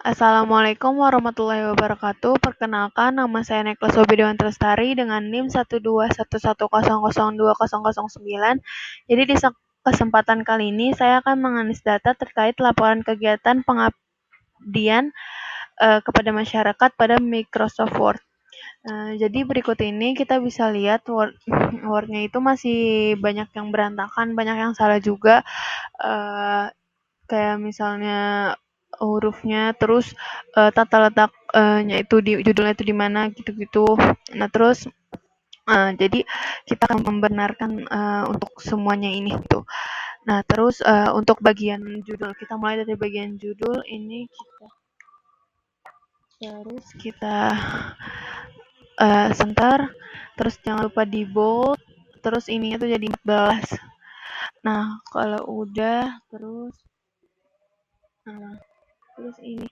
Assalamualaikum warahmatullahi wabarakatuh. Perkenalkan, nama saya Neklas Obidewan Trastari dengan NIM 12110020009. Jadi di kesempatan kali ini saya akan menganis data terkait laporan kegiatan pengabdian kepada masyarakat pada Microsoft Word. Jadi berikut ini kita bisa lihat Word-nya itu masih banyak yang berantakan, banyak yang salah juga. Kayak misalnya hurufnya, terus tata letaknya itu di judulnya itu di mana gitu-gitu. Nah, terus jadi kita akan membenarkan untuk semuanya ini gitu. Nah, terus untuk bagian judul, kita mulai dari bagian judul ini kita center, terus jangan lupa di bold, terus ininya tuh jadi 14. Nah, kalau udah terus ini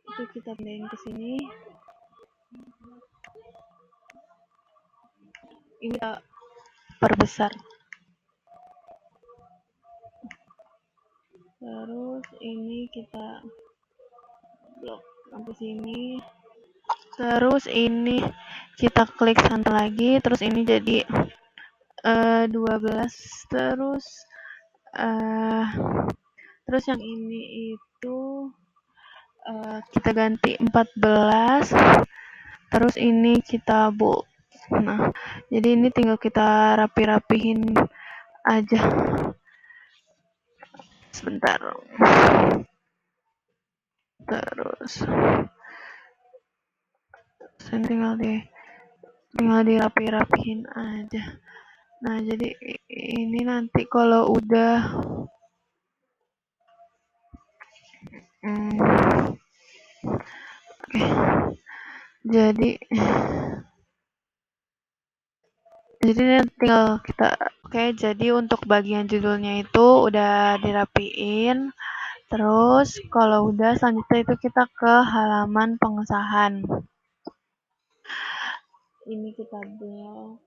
itu kita pindahin ke sini. Ini kita perbesar. Terus ini kita blok sampai sini. Terus ini kita klik center lagi, terus ini jadi 12. Terus yang ini itu kita ganti 14. Terus ini kita bold. Nah, jadi ini tinggal kita rapi-rapihin aja. Sebentar. Terus tinggal dirapi-rapihin aja. Nah, jadi ini nanti kalau udah oke. Jadi tinggal kita jadi untuk bagian judulnya itu udah dirapiin. Terus kalau udah selanjutnya itu kita ke halaman pengesahan. Ini kita blok,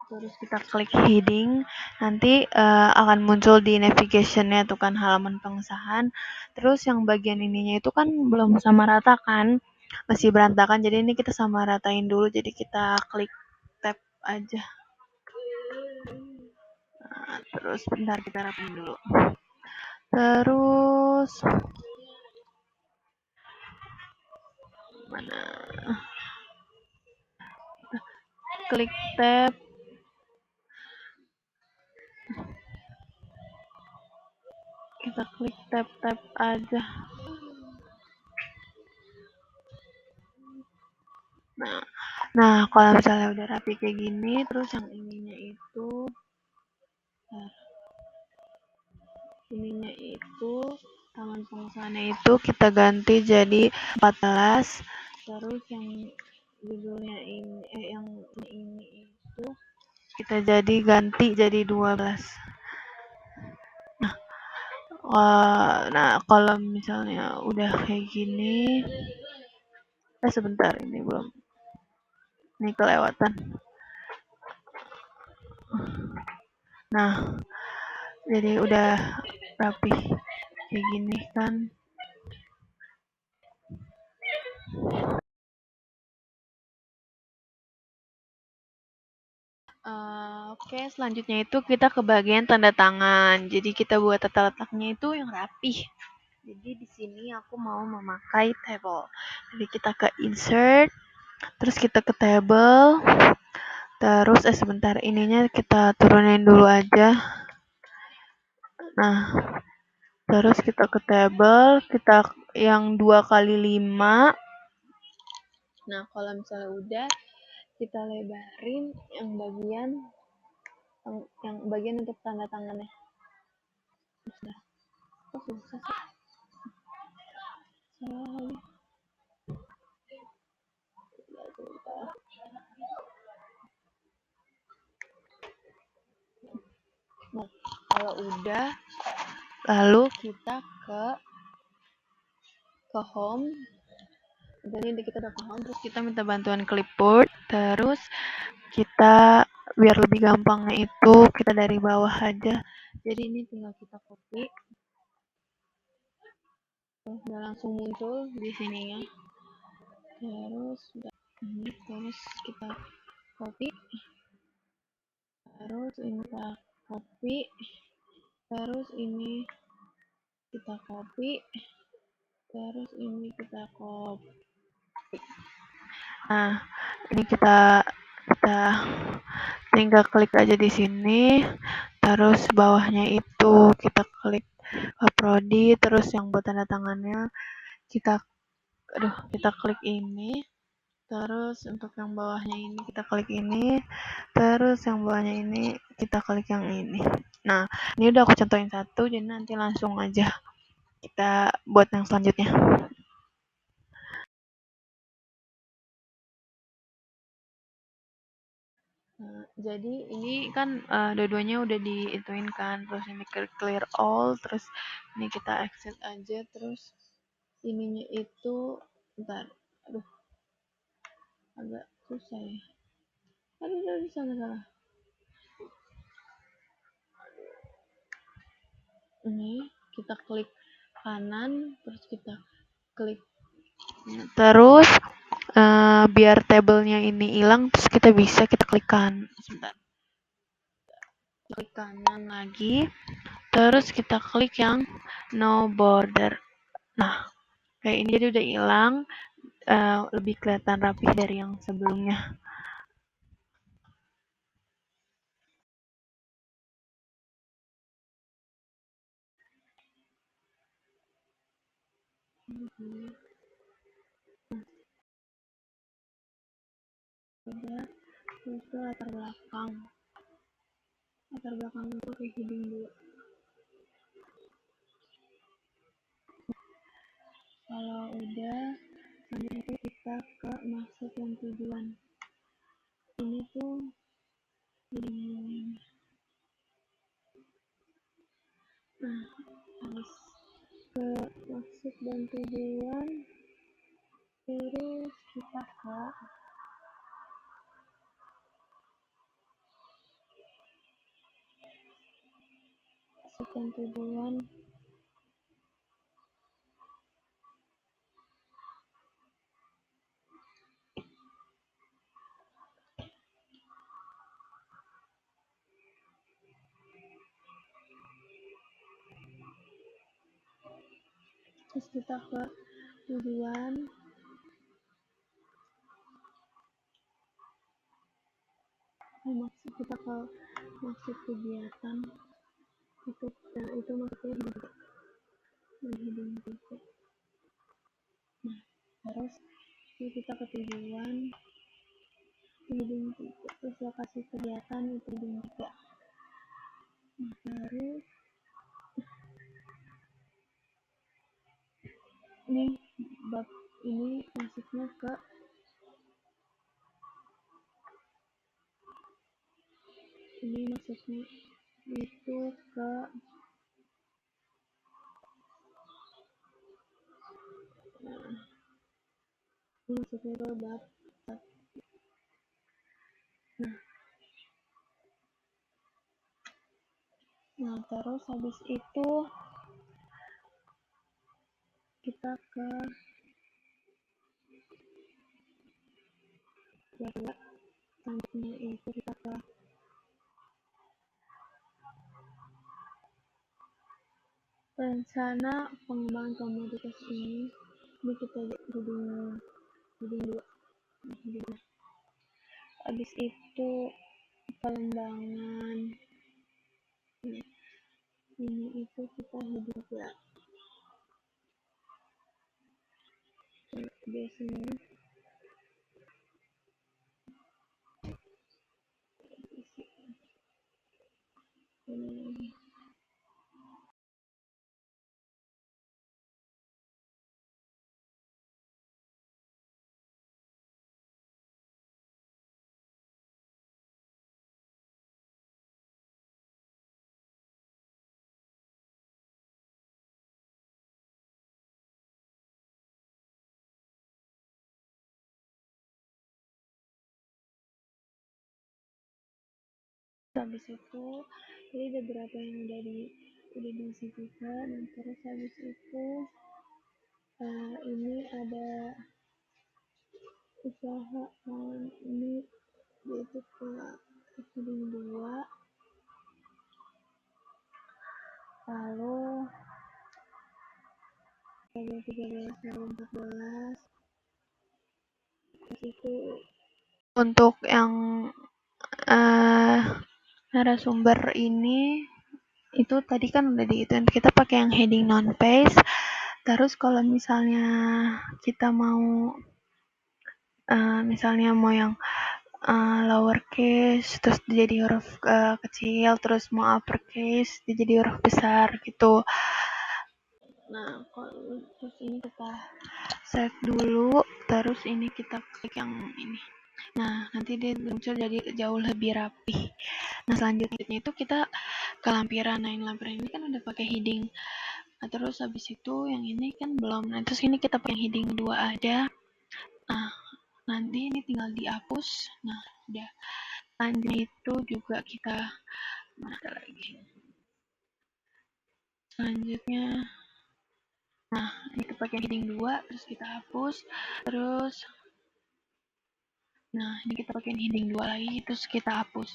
terus kita klik heading, nanti akan muncul di navigation-nya tuh kan halaman pengesahan. Terus yang bagian ininya itu kan belum sama rata kan, masih berantakan, jadi ini kita sama ratain dulu, jadi kita klik tab aja. Nah, terus bentar kita rapiin dulu. Terus mana? Klik tab. Kita klik tab aja. Nah, kalau misalnya udah rapi kayak gini, terus yang ininya itu taman pengusahaannya itu kita ganti jadi 14. Terus yang judulnya yang ini itu kita ganti jadi 12. Nah, kalau misalnya udah kayak gini, sebentar, ini belum, ini kelewatan. Nah, jadi udah rapi kayak gini kan. Oke, selanjutnya itu kita ke bagian tanda tangan. Jadi kita buat tata letaknya itu yang rapih. Jadi di sini aku mau memakai table. Jadi kita ke insert, terus kita ke table, terus sebentar, ininya kita turunin dulu aja. Nah, terus kita ke table, kita yang 2x5. Nah, kalau misalnya udah, kita lebarin yang bagian untuk tanda tangannya. Sudah. Kok susah sih? Nah, kalau udah, lalu kita ke home. Jadi kita udah ke home, terus kita minta bantuan clipboard, terus kita biar lebih gampangnya itu kita dari bawah aja. Jadi ini tinggal kita copy. udah langsung muncul di sininya. Terus ini terus kita copy, terus ini kita copy, terus ini kita copy, terus ini kita copy. Nah, ini kita tinggal klik aja di sini. Terus bawahnya itu kita klik prodi, terus yang buat tanda tangannya kita klik ini. Terus untuk yang bawahnya ini kita klik ini. Terus yang bawahnya ini kita klik yang ini. Nah, ini udah aku contohin satu, jadi nanti langsung aja kita buat yang selanjutnya. Jadi ini kan dua-duanya udah diituin kan, terus ini clear all, terus ini kita exit aja, terus ininya itu bentar, aduh agak susah ya, aduh salah. Ini kita klik kanan, terus kita klik, terus biar tabelnya ini hilang, terus kita bisa kita klik sebentar, klik kanan lagi, terus kita klik yang no border. Nah, kayak ini jadi udah hilang, lebih kelihatan rapih dari yang sebelumnya. Udah, terus ke latar belakang itu kayak hidung dulu. Kalau udah, selanjutnya kita ke maksud dan tujuan. Ini tuh hidung. Nah, harus ke maksud dan tujuan, terus kita ke maksud dan tujuan. Terus kita ke tujuan, maksud kita ke maksud kegiatan itu, itu maksudnya hidung titik. Nah, terus kita ke tujuan hidung titik, terus lokasi kegiatan itu hidung titik. Nah, terus ini bab ini masuknya ke ini masuknya itu ke ini masuknya ke bab. Nah, terus habis itu kita ke selanjutnya itu kita ke rencana pengembangan komoditas ini kita hidung dua. Habis itu pengembangan ini itu kita hidung ya. Biasanya ini habis itu jadi ada beberapa yang udah diisi juga, dan terus habis itu Ini ada usaha ini yaitu ke heading 2, lalu 13 2014 itu untuk yang narasumber ini itu tadi kan udah diituin, kita pakai yang heading non page. Terus kalau misalnya kita mau misalnya mau yang lowercase terus jadi huruf kecil, terus mau uppercase jadi huruf besar gitu. Nah, terus ini kita save dulu, terus ini kita klik yang ini. Nah, nanti dia muncul jadi jauh lebih rapi. Nah, selanjutnya itu kita ke lampiran. Nah, ini lampiran ini kan udah pakai heading. Nah, terus habis itu yang ini kan belum. Nah, terus ini kita pakai heading 2 aja. Nah, nanti ini tinggal dihapus. Nah, udah. Selanjutnya itu juga kita mana lagi. Selanjutnya nah, ini kita pakai heading 2, terus kita hapus. Terus nah, ini kita pakai heading 2 lagi, terus kita hapus.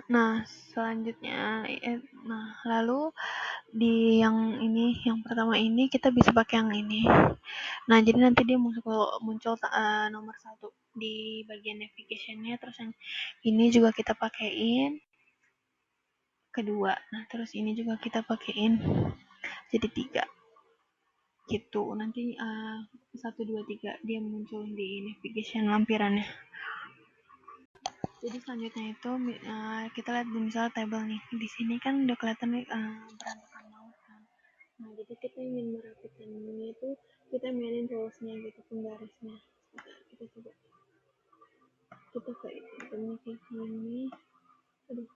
Nah, selanjutnya nah, lalu di yang ini, yang pertama ini kita bisa pakai yang ini. Nah, jadi nanti dia muncul nomor 1 di bagian navigation-nya, terus yang ini juga kita pakaiin kedua. Nah, terus ini juga kita pakaiin jadi 3. Gitu. Nanti 1 2 3 dia muncul di navigation lampirannya. Jadi selanjutnya itu kita lihat misalnya table nih. Di sini kan udah kelihatan nih berantakan banget kan. Nah, jadi kita ingin merapikannya itu kita mainin rulesnya gitu, penggarisnya. Kita coba. Kita ke itemnya kayak gini. Aduh.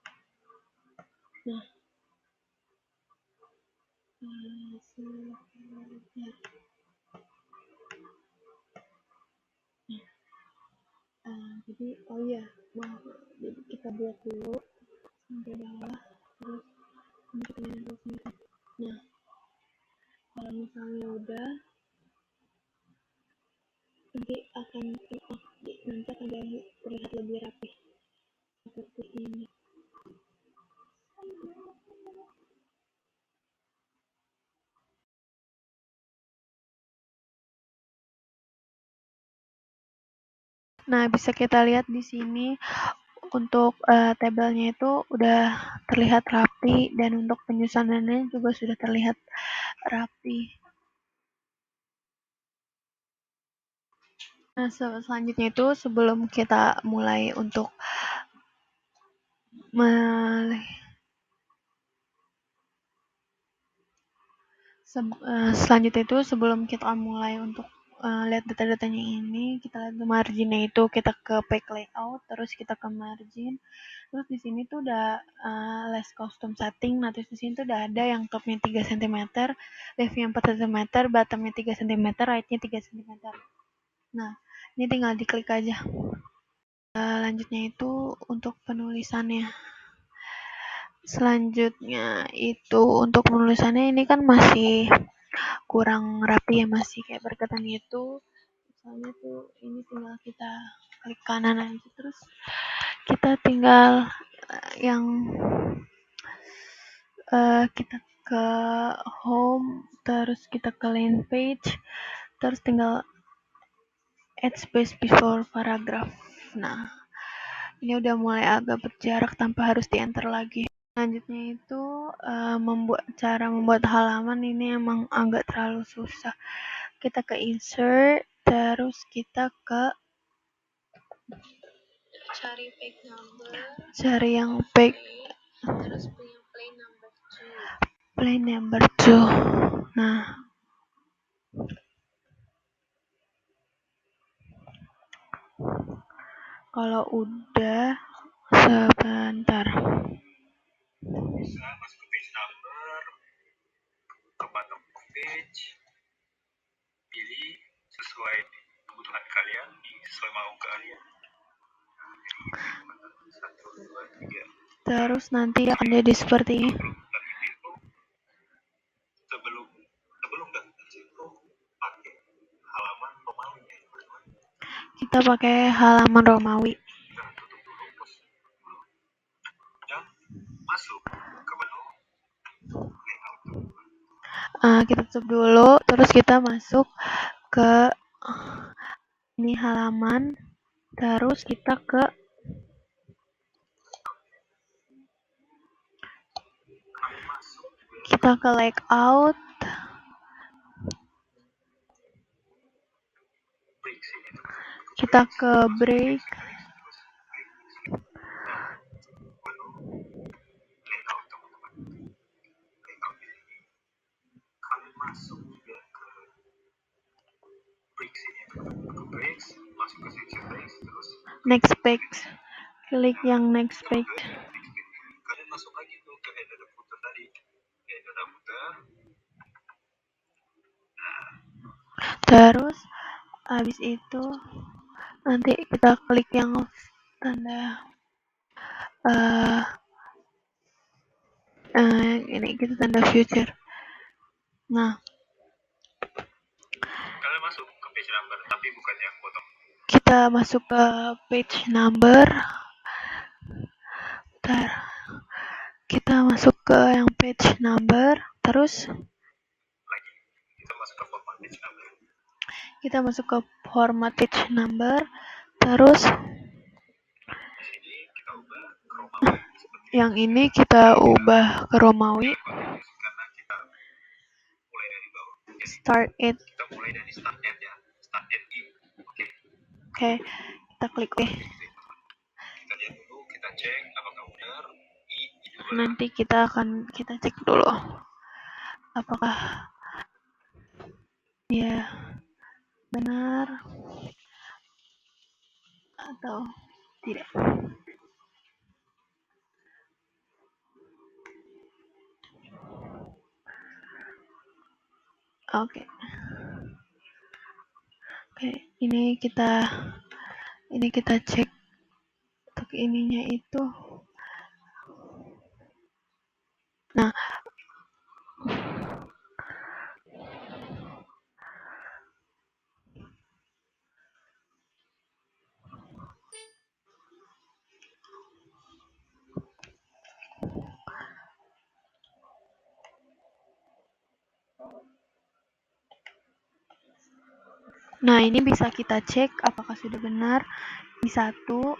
Nah, jadi oh iya, jadi kita buat dulu sampai bawah, terus ini kita mainin rulesnya. Nah, kalau misalnya udah nanti akan jadi terlihat lebih rapi seperti ini. Nah, bisa kita lihat di sini untuk tabelnya itu udah terlihat rapi, dan untuk penyusunannya juga sudah terlihat rapi. Nah, selanjutnya itu sebelum kita mulai untuk selanjutnya itu sebelum kita mulai untuk lihat data-datanya ini, kita lihat marginnya itu, kita ke page layout, terus kita ke margin, terus di sini tuh udah less custom setting. Nah, terus di sini tuh udah ada yang topnya 3 cm, leftnya 4 cm, bottomnya 3 cm, rightnya 3 cm. Nah, ini tinggal diklik aja. Lanjutnya itu untuk penulisannya. Selanjutnya itu untuk penulisannya ini kan masih kurang rapi ya, masih kayak berketan gitu. Misalnya tuh ini tinggal kita klik kanan aja, terus kita tinggal yang kita ke home, terus kita ke land page, terus tinggal add space before paragraph. Nah, ini udah mulai agak berjarak tanpa harus di enter lagi. Selanjutnya itu cara membuat halaman ini emang agak terlalu susah. Kita ke insert, terus kita ke cari page number, cari yang page, terus punya plain number 2. Nah, kalau udah, sebentar. Bisa masuk ke page number, ke bottom of page, pilih sesuai kebutuhan kalian, sesuai mau kalian. Satu, dua, tiga. Terus nanti akan jadi seperti ini. Sebelum daftar itu pakai halaman Romawi. Kita pakai halaman Romawi. Kita tutup dulu pos dan masuk ke menu layout. Kita tutup dulu, terus kita masuk ke ini halaman, terus kita ke layout, kita ke break, masuk juga ke break sini, ke break, masuk ke section break, terus next page, klik yang next page. kalian masuk lagi tuh ke header dan footer tadi, header dan footer. Terus habis itu nanti kita klik yang tanda ini kita tanda future. Nah, kalian masuk ke page number tapi bukan yang bottom. Kita masuk ke page number. Bentar. Kita masuk ke yang page number, terus Lagi kita masuk ke format page number. Kita masuk ke format page number, terus di sini kita ubah ke Romawi. Yang ini kita ubah ke Romawi. Karena kita mulai dari bawah. Jadi, start it. Kita mulai dari start at ya. Start at I. Oke. Oke, kita klik oke. Kita lihat dulu, kita cek apakah benar I. Nanti kita cek dulu apakah dia benar atau tidak. Oke. Ini kita cek untuk ininya itu. Nah, ini bisa kita cek apakah sudah benar di satu.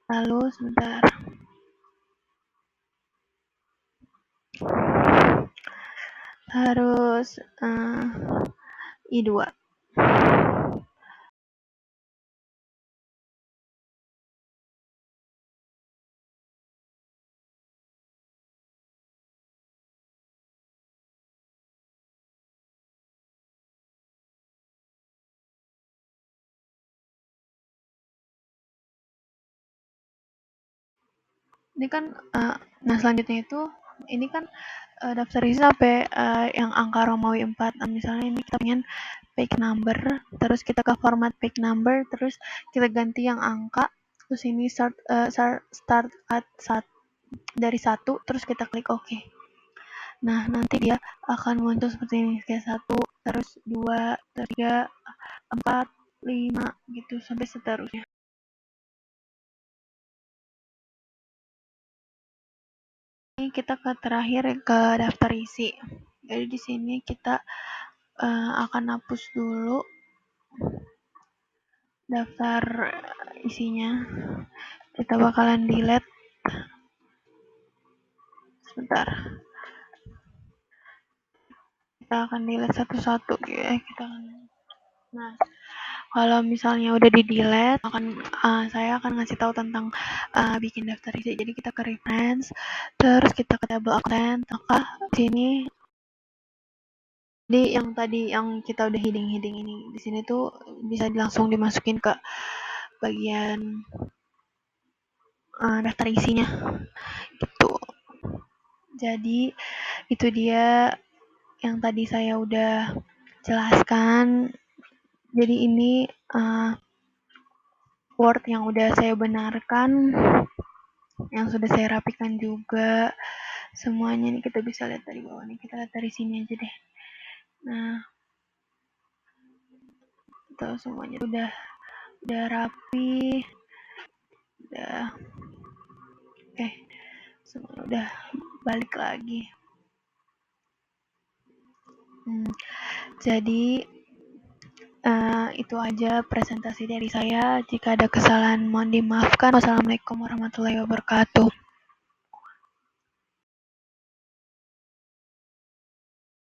Lalu sebentar. Harus I2. Ini kan nah selanjutnya itu ini kan daftar isi sampai yang angka Romawi 4. Nah, misalnya ini kita pengen page number, terus kita ke format page number, terus kita ganti yang angka, terus ini start at dari 1, terus kita klik OK. Nah, nanti dia akan muncul seperti ini, kayak 1, terus 2, 3, 4, 5 gitu sampai seterusnya. Ini kita ke terakhir ke daftar isi. Jadi di sini kita akan hapus dulu daftar isinya. Kita bakalan delete. Sebentar. Kita akan delete satu-satu ya. Nah, kalau misalnya udah di delete, saya akan ngasih tahu tentang bikin daftar isi. Jadi kita ke reference, terus kita ke table of content. Maka sini jadi yang tadi yang kita udah heading ini di sini tuh bisa langsung dimasukin ke bagian daftar isinya gitu. Jadi itu dia yang tadi saya udah jelaskan. Jadi ini word yang udah saya benarkan, yang sudah saya rapikan juga. Semuanya nih kita bisa lihat dari bawah nih. Kita lihat dari sini aja deh. Nah, itu semuanya udah rapi. Udah. Oke. Semuanya udah balik lagi. Jadi itu aja presentasi dari saya. Jika ada kesalahan mohon dimaafkan. Wassalamualaikum warahmatullahi wabarakatuh.